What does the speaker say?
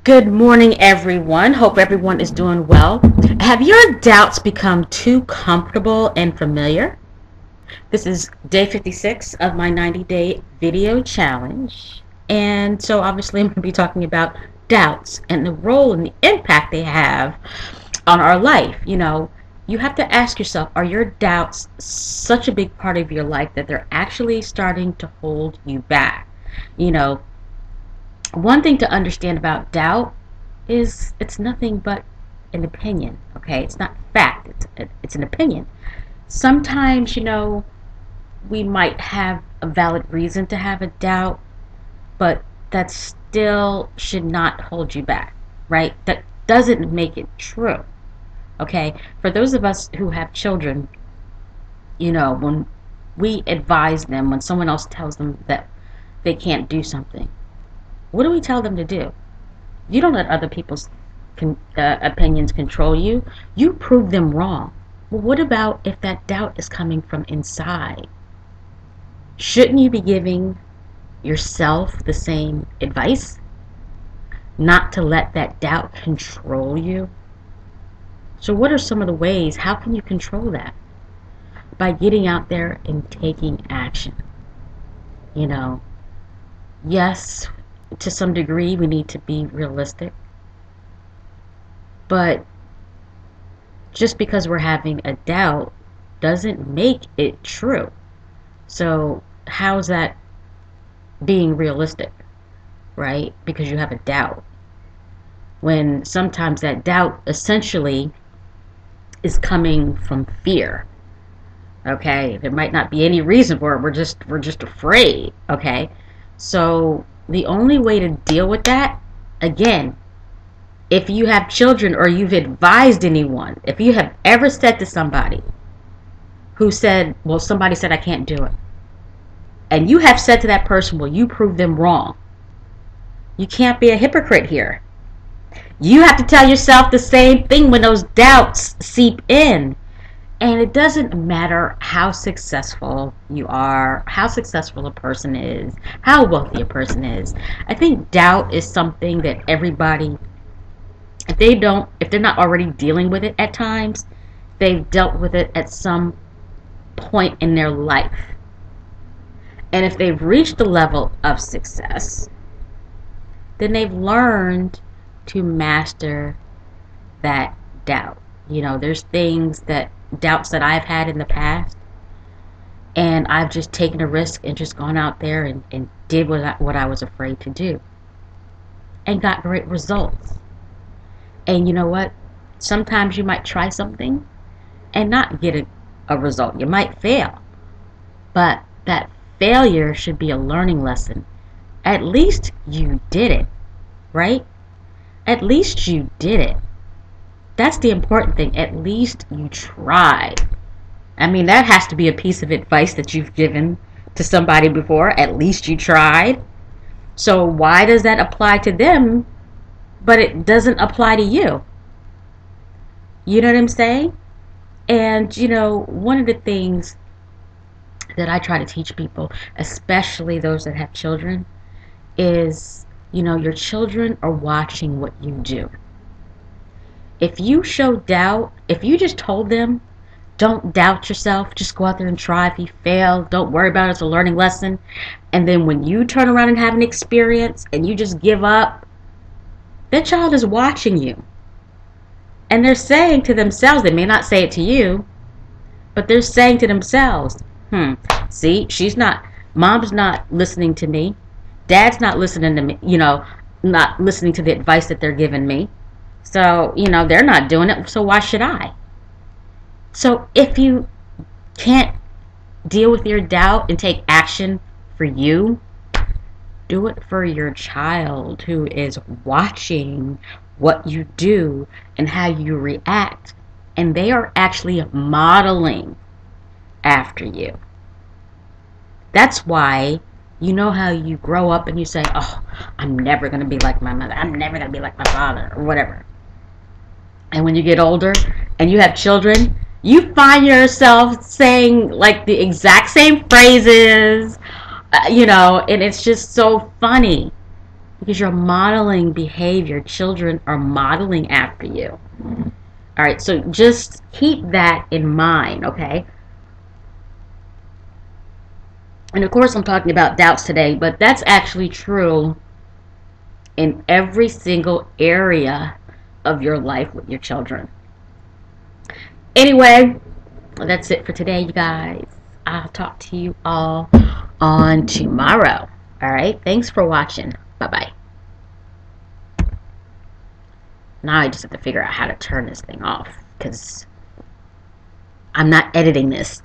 Good morning, everyone. Hope everyone is doing well. Have your doubts become too comfortable and familiar? This is day 56 of my 90-day video challenge. And so obviously I'm going to be talking about doubts and the role and the impact they have on our life. You have to ask yourself, are your doubts such a big part of your life that they're actually starting to hold you back? You know, One thing to understand about doubt is it's nothing but an opinion, okay? It's not fact, it's an opinion. Sometimes, we might have a valid reason to have a doubt, but that still should not hold you back, right? That doesn't make it true, okay? For those of us who have children, when we advise them, when someone else tells them that they can't do something, what do we tell them to do? You don't let other people's opinions control you. You prove them wrong. Well, what about if that doubt is coming from inside? Shouldn't you be giving yourself the same advice? Not to let that doubt control you? So what are some of the ways? How can you control that? By getting out there and taking action. Yes, to some degree we need to be realistic, but just because we're having a doubt doesn't make it true. So how's that being realistic, right? Because you have a doubt, when sometimes that doubt essentially is coming from fear. Okay, there might not be any reason for it. We're just afraid. Okay, so the only way to deal with that, again, if you have children or you've advised anyone, if you have ever said to somebody who said, well, somebody said I can't do it, and you have said to that person, well, you proved them wrong. You can't be a hypocrite here. You have to tell yourself the same thing when those doubts seep in. And it doesn't matter how successful you are, how successful a person is, how wealthy a person is. I think doubt is something that everybody, if they're not already dealing with it at times, they've dealt with it at some point in their life. And if they've reached the level of success, then they've learned to master that doubt. There's doubts that I've had in the past, and I've just taken a risk and just gone out there and did what I was afraid to do, and got great results. And you know what? Sometimes you might try something and not get a result. You might fail, but that failure should be a learning lesson. At least you did it, right? At least you did it. That's the important thing. At least you tried. I mean, that has to be a piece of advice that you've given to somebody before. At least you tried. So why does that apply to them, but it doesn't apply to you? You know what I'm saying? And, one of the things that I try to teach people, especially those that have children, is, your children are watching what you do. If you show doubt, if you just told them, don't doubt yourself, just go out there and try. If you fail, don't worry about it, it's a learning lesson. And then when you turn around and have an experience and you just give up, that child is watching you. And they're saying to themselves, they may not say it to you, but they're saying to themselves, see, mom's not listening to me. Dad's not listening to me, not listening to the advice that they're giving me. So, they're not doing it, so why should I? So if you can't deal with your doubt and take action for you, do it for your child who is watching what you do and how you react. And they are actually modeling after you. That's why, how you grow up and you say, oh, I'm never going to be like my mother. I'm never going to be like my father, or whatever. And when you get older and you have children, you find yourself saying like the exact same phrases, and it's just so funny. because you're modeling behavior. Children are modeling after you. All right, so just keep that in mind, okay? And of course, I'm talking about doubts today, but that's actually true in every single area of your life with your children. Anyway, that's it for today, you guys. I'll talk to you all on tomorrow. All right, thanks for watching. Bye bye. Now I just have to figure out how to turn this thing off because I'm not editing this.